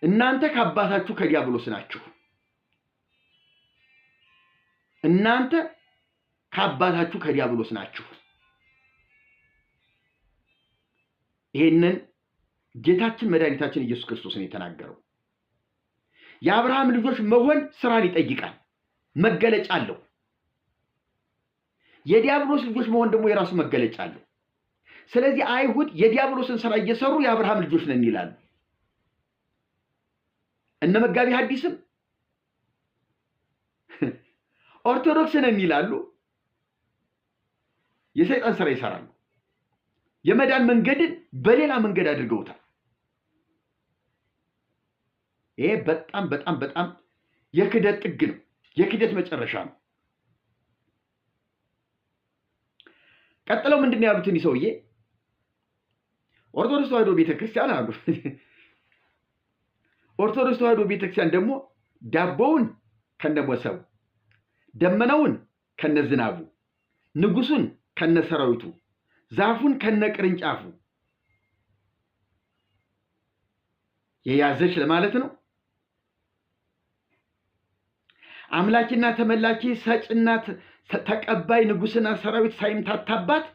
እናንተ ከአባታችሁ ከዲያብሎስ ናችሁ። እናንተ ከአባታችሁ ከዲያብሎስ ናችሁ። ይሄንን ጌታችን መድኃኒታችን ኢየሱስ ክርስቶስ ነው የተናገረው። የአብርሃም ልጆች መሆን ስራን ይጠይቃል፣ መገለጫ አለው። የዲያብሎስ ልጆች መሆን ደግሞ የራሱ መገለጫ አለው። ስለዚህ አይሁድ የዲያብሎስን ስራ እየሰሩ የአብርሃም ልጆች ነን ይላሉ። እነ መጋቢ ሐዲስም ኦርቶዶክስ ነን ይላሉ፣ የሰይጣን ስራ ይሰራሉ። የመዳን መንገድን በሌላ መንገድ አድርገውታል። ይሄ በጣም በጣም በጣም የክደት ጥግ ነው፣ የክደት መጨረሻ ነው። ቀጥለው ምንድን ነው ያሉት እኒህ ሰውዬ? ኦርቶዶክስ ተዋሕዶ ቤተክርስቲያን አሉ። ኦርቶዶክስ ተዋሕዶ ቤተክርስቲያን ደግሞ ዳቦውን ከነሞሰቡ፣ ደመናውን ከነዝናቡ፣ ንጉሱን ከነሰራዊቱ፣ ዛፉን ከነቅርንጫፉ የያዘች ለማለት ነው። አምላኪና ተመላኪ፣ ሰጭና ተቀባይ፣ ንጉስና ሰራዊት ሳይምታታባት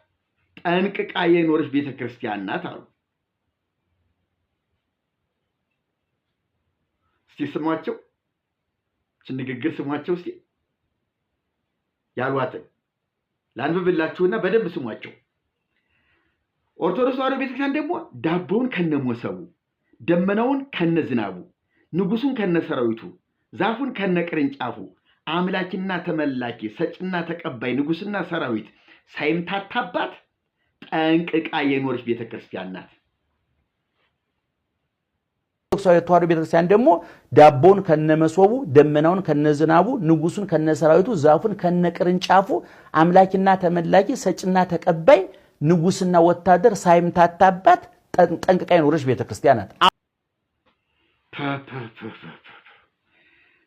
ጠንቅቃ የኖረች ቤተክርስቲያን ናት አሉ። እስቲ ስሟቸው፣ ንግግር ስሟቸው እስቲ ያሏትን ላንብብላችሁና በደንብ ስሟቸው። ኦርቶዶክስ ተዋሕዶ ቤተክርስቲያን ደግሞ ዳቦውን ከነሞሰቡ፣ ደመናውን ከነዝናቡ፣ ንጉሱን ከነሰራዊቱ፣ ዛፉን ከነቅርንጫፉ፣ አምላኪና ተመላኪ፣ ሰጭና ተቀባይ፣ ንጉስና ሰራዊት ሳይምታታባት ጠንቅቃ የኖረች ቤተክርስቲያን ናት። ኦርቶዶክስ ተዋሕዶ ቤተክርስቲያን ደግሞ ዳቦውን ከነመሶቡ፣ ደመናውን ከነዝናቡ፣ ንጉሱን ከነሰራዊቱ፣ ዛፉን ከነቅርንጫፉ፣ አምላኪና ተመላኪ፣ ሰጭና ተቀባይ፣ ንጉስና ወታደር ሳይምታታባት ጠንቅቃ የኖረች ቤተክርስቲያን ናት።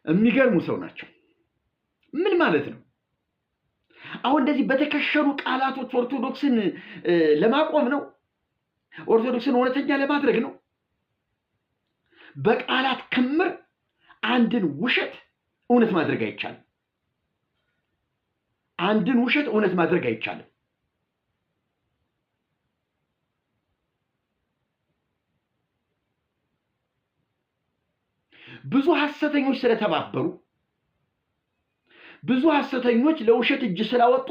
የሚገርሙ ሰው ናቸው። ምን ማለት ነው? አሁን እንደዚህ በተከሸኑ ቃላቶች ኦርቶዶክስን ለማቆም ነው? ኦርቶዶክስን እውነተኛ ለማድረግ ነው? በቃላት ክምር አንድን ውሸት እውነት ማድረግ አይቻልም። አንድን ውሸት እውነት ማድረግ አይቻልም። ብዙ ሐሰተኞች ስለተባበሩ፣ ብዙ ሐሰተኞች ለውሸት እጅ ስላወጡ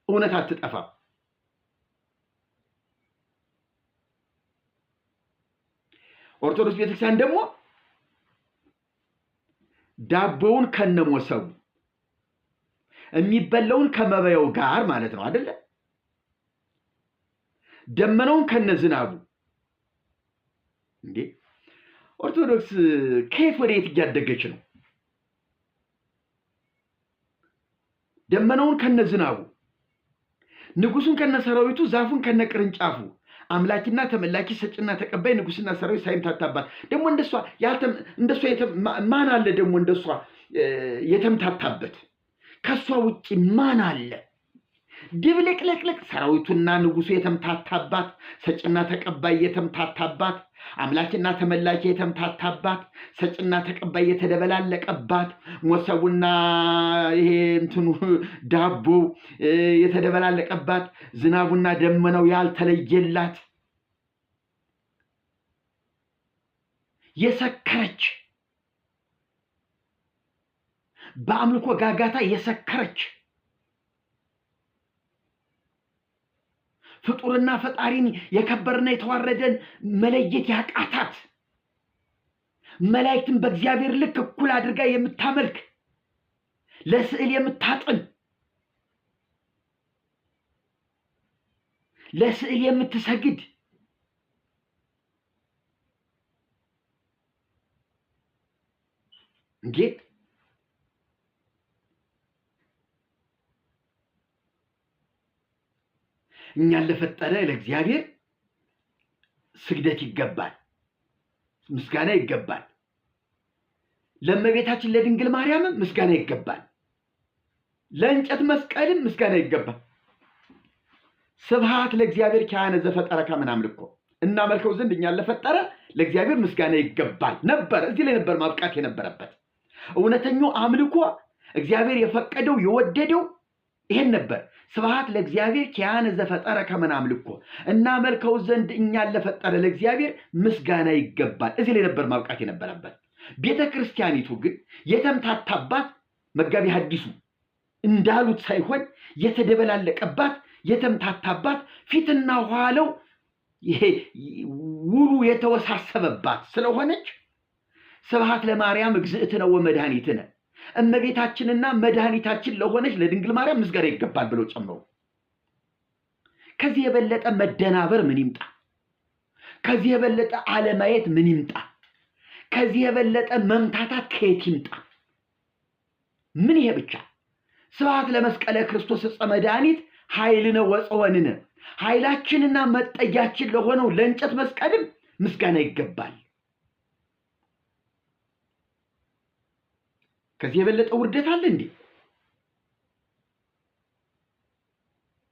እውነት አትጠፋም። ኦርቶዶክስ ቤተክርስቲያን ደግሞ ዳቦውን ከነሞሰቡ የሚበላውን ከመበያው ጋር ማለት ነው አይደለ? ደመናውን ከነዝናቡ። እንዴ ኦርቶዶክስ ከየት ወደ የት እያደገች ነው? ደመናውን ከነዝናቡ፣ ንጉሱን ከነሰራዊቱ፣ ዛፉን ከነቅርንጫፉ፣ አምላኪና ተመላኪ፣ ሰጭና ተቀባይ፣ ንጉስና ሰራዊት ሳይምታታባት። ደግሞ እንደሷ ማን አለ? ደግሞ እንደሷ የተምታታበት ከሷ ውጪ ማን አለ? ድብልቅልቅልቅ ሰራዊቱና ንጉሱ የተምታታባት፣ ሰጭና ተቀባይ የተምታታባት፣ አምላኪና ተመላኪ የተምታታባት፣ ሰጭና ተቀባይ የተደበላለቀባት፣ ሞሰቡና ይሄ እንትኑ ዳቦ የተደበላለቀባት፣ ዝናቡና ደመናው ያልተለየላት፣ የሰከረች፣ በአምልኮ ጋጋታ የሰከረች፣ ፍጡርና ፈጣሪን የከበረና የተዋረደን መለየት ያቃታት፣ መላእክትን በእግዚአብሔር ልክ እኩል አድርጋ የምታመልክ፣ ለስዕል የምታጥን፣ ለስዕል የምትሰግድ፣ እንዴት እኛን ለፈጠረ ለእግዚአብሔር ስግደት ይገባል፣ ምስጋና ይገባል። ለእመቤታችን ለድንግል ማርያም ምስጋና ይገባል። ለእንጨት መስቀልም ምስጋና ይገባል። ስብሐት ለእግዚአብሔር ኪያነ ዘፈጠረ ከመ አምልኮ፣ እናመልከው ዘንድ እኛን ለፈጠረ ለእግዚአብሔር ምስጋና ይገባል ነበር። እዚህ ላይ ነበር ማብቃት የነበረበት። እውነተኛው አምልኮ እግዚአብሔር የፈቀደው የወደደው ይሄን ነበር። ስብሐት ለእግዚአብሔር ኪያነ ዘፈጠረ ከመ አምልኮ፣ እናመልከው ዘንድ እኛን ለፈጠረ ለእግዚአብሔር ምስጋና ይገባል። እዚህ ላይ ነበር ማብቃት የነበረበት። ቤተ ክርስቲያኒቱ ግን የተምታታባት መጋቢ ሐዲሱ እንዳሉት ሳይሆን የተደበላለቀባት፣ የተምታታባት፣ ፊትና ኋላው ይሄ ውሉ የተወሳሰበባት ስለሆነች ስብሐት ለማርያም እግዝእትነ ወመድኃኒትነ፣ እመቤታችንና መድኃኒታችን ለሆነች ለድንግል ማርያም ምስጋና ይገባል ብለው ጨምረው። ከዚህ የበለጠ መደናበር ምን ይምጣ? ከዚህ የበለጠ አለማየት ምን ይምጣ? ከዚህ የበለጠ መምታታት ከየት ይምጣ? ምን ይሄ ብቻ? ስብሐት ለመስቀለ ክርስቶስ ዕፀ መድኃኒት ኃይልነ ወፀወንነ፣ ኃይላችንና መጠጊያችን ለሆነው ለእንጨት መስቀልም ምስጋና ይገባል። ከዚህ የበለጠ ውርደት አለ እንዴ?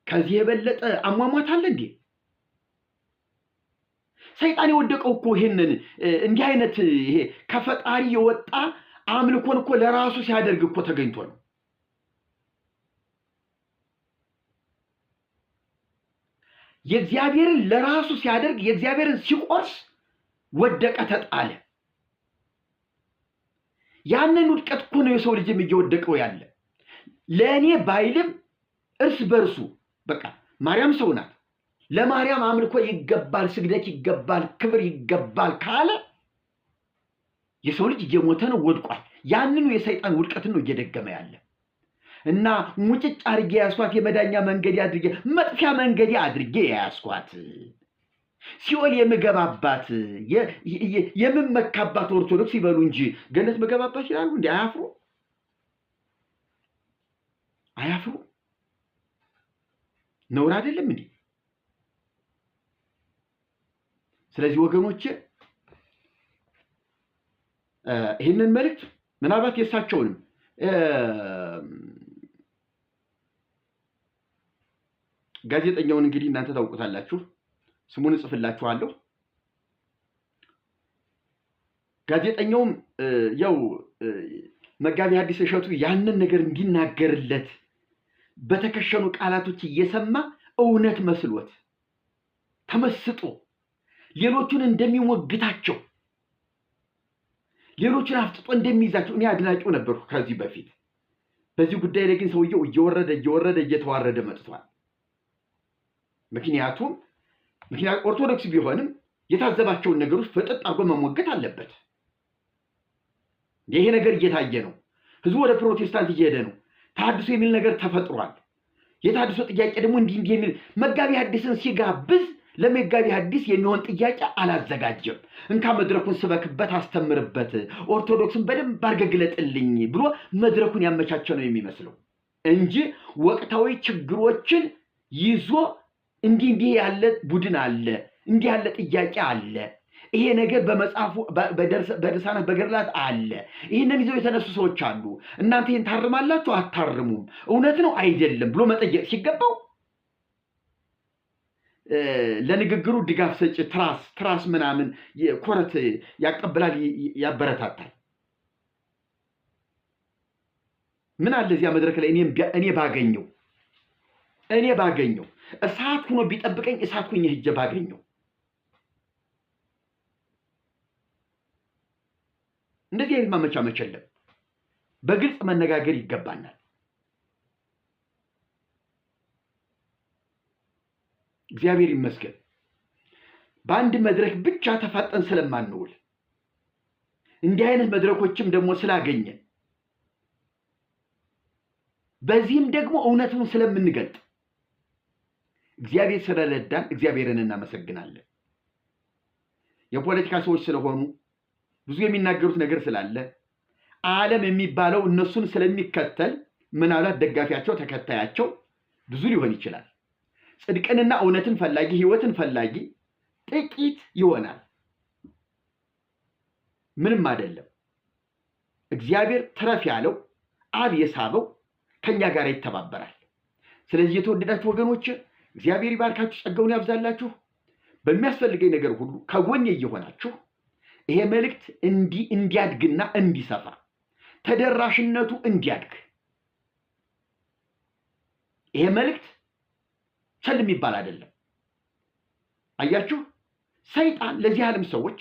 ከዚህ የበለጠ አሟሟት አለ እንዴ? ሰይጣን የወደቀው እኮ ይሄንን እንዲህ አይነት ይሄ ከፈጣሪ የወጣ አምልኮን እኮ ለራሱ ሲያደርግ እኮ ተገኝቶ ነው። የእግዚአብሔርን ለራሱ ሲያደርግ፣ የእግዚአብሔርን ሲቆርስ ወደቀ፣ ተጣለ። ያንን ውድቀት እኮ ነው የሰው ልጅ እየወደቀው ያለ። ለእኔ ባይልም እርስ በርሱ በቃ ማርያም ሰው ናት፣ ለማርያም አምልኮ ይገባል፣ ስግደት ይገባል፣ ክብር ይገባል ካለ የሰው ልጅ እየሞተ ነው፣ ወድቋል። ያንኑ የሰይጣን ውድቀትን ነው እየደገመ ያለ እና ሙጭጭ አድርጌ ያስኳት የመዳኛ መንገድ አድርጌ መጥፊያ መንገድ አድርጌ ያስኳት ሲኦል የምገባባት የምመካባት ኦርቶዶክስ ይበሉ እንጂ ገነት መገባባት ይላሉ እንዴ? አያፍሩ? አያፍሩ? ነውር አይደለም እንዴ? ስለዚህ ወገኖቼ ይህንን መልእክት ምናልባት የሳቸውንም ጋዜጠኛውን እንግዲህ እናንተ ታውቁታላችሁ፣ ስሙን እጽፍላችኋለሁ። ጋዜጠኛውም ያው መጋቢ ሐዲስ እሸቱ ያንን ነገር እንዲናገርለት በተከሸኑ ቃላቶች እየሰማ እውነት መስሎት ተመስጦ ሌሎቹን እንደሚሞግታቸው ሌሎችን አፍጥጦ እንደሚይዛቸው እኔ አድናቂው ነበርኩ ከዚህ በፊት። በዚህ ጉዳይ ላይ ግን ሰውየው እየወረደ እየተዋረደ መጥቷል። ምክንያቱም ኦርቶዶክስ ቢሆንም የታዘባቸውን ነገሮች ፈጠጥ አድርጎ መሞገት አለበት። ይሄ ነገር እየታየ ነው። ህዝቡ ወደ ፕሮቴስታንት እየሄደ ነው። ተሐድሶ የሚል ነገር ተፈጥሯል። የተሐድሶ ጥያቄ ደግሞ እንዲህ የሚል መጋቢ ሐዲስን ሲጋብዝ ለመጋቢ ሐዲስ የሚሆን ጥያቄ አላዘጋጀም። እንካ መድረኩን ስበክበት፣ አስተምርበት፣ ኦርቶዶክስን በደንብ አድርገህ ግለጥልኝ ብሎ መድረኩን ያመቻቸ ነው የሚመስለው እንጂ ወቅታዊ ችግሮችን ይዞ እንዲህ ያለ ቡድን አለ፣ እንዲህ ያለ ጥያቄ አለ፣ ይሄ ነገር በመጽሐፉ በድርሳናት በገድላት አለ፣ ይህንን ይዘው የተነሱ ሰዎች አሉ፣ እናንተ ይህን ታርማላችሁ አታርሙም፣ እውነት ነው አይደለም ብሎ መጠየቅ ሲገባው ለንግግሩ ድጋፍ ሰጪ ትራስ ምናምን ኮረት ያቀብላል፣ ያበረታታል። ምን አለ እዚያ መድረክ ላይ እኔ ባገኘው እሳት ሆኖ ቢጠብቀኝ እሳት ሆኜ ሄጄ ባገኘው። እንደዚህ አይነት ማመቻመች የለም። በግልጽ መነጋገር ይገባናል። እግዚአብሔር ይመስገን በአንድ መድረክ ብቻ ተፋጠን ስለማንውል እንዲህ አይነት መድረኮችም ደግሞ ስላገኘን በዚህም ደግሞ እውነቱን ስለምንገልጥ እግዚአብሔር ስለረዳን እግዚአብሔርን እናመሰግናለን። የፖለቲካ ሰዎች ስለሆኑ ብዙ የሚናገሩት ነገር ስላለ ዓለም የሚባለው እነሱን ስለሚከተል ምናልባት ደጋፊያቸው ተከታያቸው ብዙ ሊሆን ይችላል። ጽድቅንና እውነትን ፈላጊ ሕይወትን ፈላጊ ጥቂት ይሆናል። ምንም አይደለም። እግዚአብሔር ተረፍ ያለው አብ የሳበው ከኛ ጋር ይተባበራል። ስለዚህ የተወደዳችሁ ወገኖች እግዚአብሔር ይባርካችሁ፣ ጸጋውን ያብዛላችሁ። በሚያስፈልገኝ ነገር ሁሉ ከጎኔ እየሆናችሁ ይሄ መልእክት እንዲያድግና እንዲሰፋ ተደራሽነቱ እንዲያድግ ይሄ መልእክት ቸል የሚባል አይደለም። አያችሁ፣ ሰይጣን ለዚህ ዓለም ሰዎች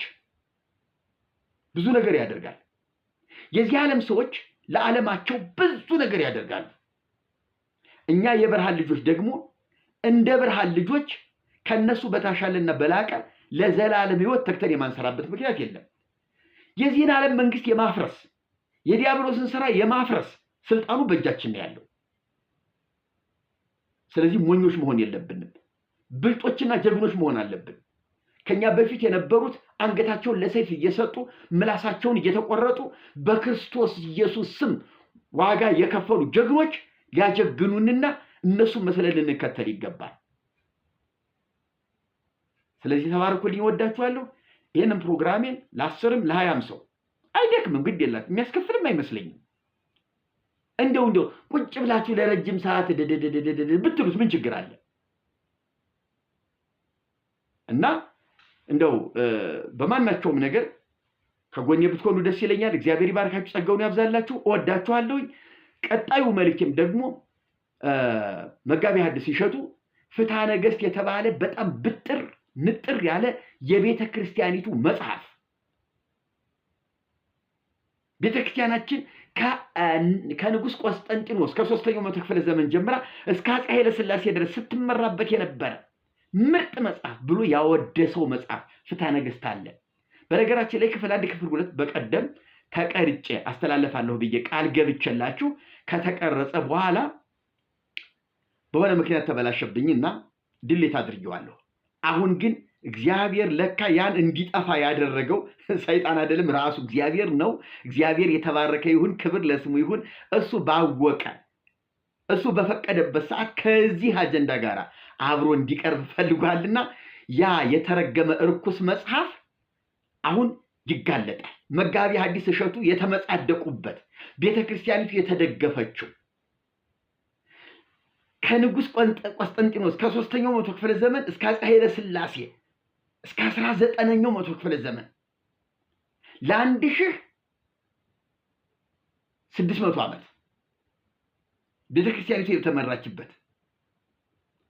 ብዙ ነገር ያደርጋል። የዚህ ዓለም ሰዎች ለዓለማቸው ብዙ ነገር ያደርጋሉ። እኛ የብርሃን ልጆች ደግሞ እንደ ብርሃን ልጆች ከነሱ በታሻለና በላቀ ለዘላለም ሕይወት ተክተን የማንሰራበት ምክንያት የለም። የዚህን ዓለም መንግስት የማፍረስ የዲያብሎስን ስራ የማፍረስ ስልጣኑ በእጃችን ነው ያለው። ስለዚህ ሞኞች መሆን የለብንም። ብልጦችና ጀግኖች መሆን አለብን። ከኛ በፊት የነበሩት አንገታቸውን ለሰይፍ እየሰጡ ምላሳቸውን እየተቆረጡ በክርስቶስ ኢየሱስ ስም ዋጋ የከፈሉ ጀግኖች ሊያጀግኑንና እነሱን መስለን ልንከተል ይገባል። ስለዚህ ተባረኩልኝ፣ ወዳችኋለሁ። ይህንን ፕሮግራሜን ለ10ም ለ20ም ሰው አይደክምም፣ ግድ የላትም፣ የሚያስከፍልም አይመስለኝም። እንደው ቁጭ ብላችሁ ለረጅም ሰዓት ብትሉት ምን ችግር አለ? እና እንደው በማናቸውም ነገር ከጎኔ ብትሆኑ ደስ ይለኛል። እግዚአብሔር ይባርካችሁ፣ ጸጋውን ያብዛላችሁ። እወዳችኋለሁ። ቀጣዩ መልእክቴም ደግሞ መጋቢ ሐዲስ እሸቱ ፍትሐ ነገሥት የተባለ በጣም ንጥር ያለ የቤተ ክርስቲያኒቱ መጽሐፍ ቤተክርስቲያናችን ከንጉስ ቆስጠንጢኖስ ከ3ኛው መቶ ክፍለ ዘመን ጀምራ እስከ አፄ ኃይለ ሥላሴ ድረስ ስትመራበት የነበረ ምርጥ መጽሐፍ ብሎ ያወደሰው መጽሐፍ ፍትሐ ነገሥት አለ። በነገራችን ላይ ክፍል 1 ክፍል 2 በቀደም ተቀርጬ አስተላልፋለሁ ብዬ ቃል ገብቼላችሁ ከተቀረጸ በኋላ በሆነ ምክንያት ተበላሸብኝና ድሌት አድርጌዋለሁ። አሁን ግን እግዚአብሔር ለካ ያን እንዲጠፋ ያደረገው ሰይጣን አይደለም ራሱ እግዚአብሔር ነው። እግዚአብሔር የተባረከ ይሁን፣ ክብር ለስሙ ይሁን። እሱ ባወቀ እሱ በፈቀደበት ሰዓት ከዚህ አጀንዳ ጋር አብሮ እንዲቀርብ ፈልጓልና ያ የተረገመ እርኩስ መጽሐፍ አሁን ይጋለጣል። መጋቢ ሐዲስ እሸቱ የተመጻደቁበት ቤተክርስቲያኒቱ የተደገፈችው ከንጉስ ቆስጠንጢኖስ ከ3ኛው መቶ ክፍለ ዘመን እስከ አፄ ኃይለ ሥላሴ እስከ 19ኛው መቶ ክፍለ ዘመን ለ1600 ዓመት ቤተክርስቲያኒቱ የተመራችበት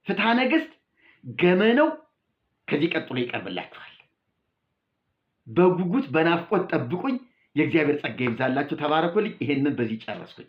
ፍትሐ ነገሥት ገመነው ከዚህ ቀጥሎ ይቀርብላችኋል። በጉጉት በናፍቆት ጠብቁኝ። የእግዚአብሔር ጸጋ ይብዛላችሁ። ተባረኩልኝ። ይሄንን በዚህ ጨረስኩኝ።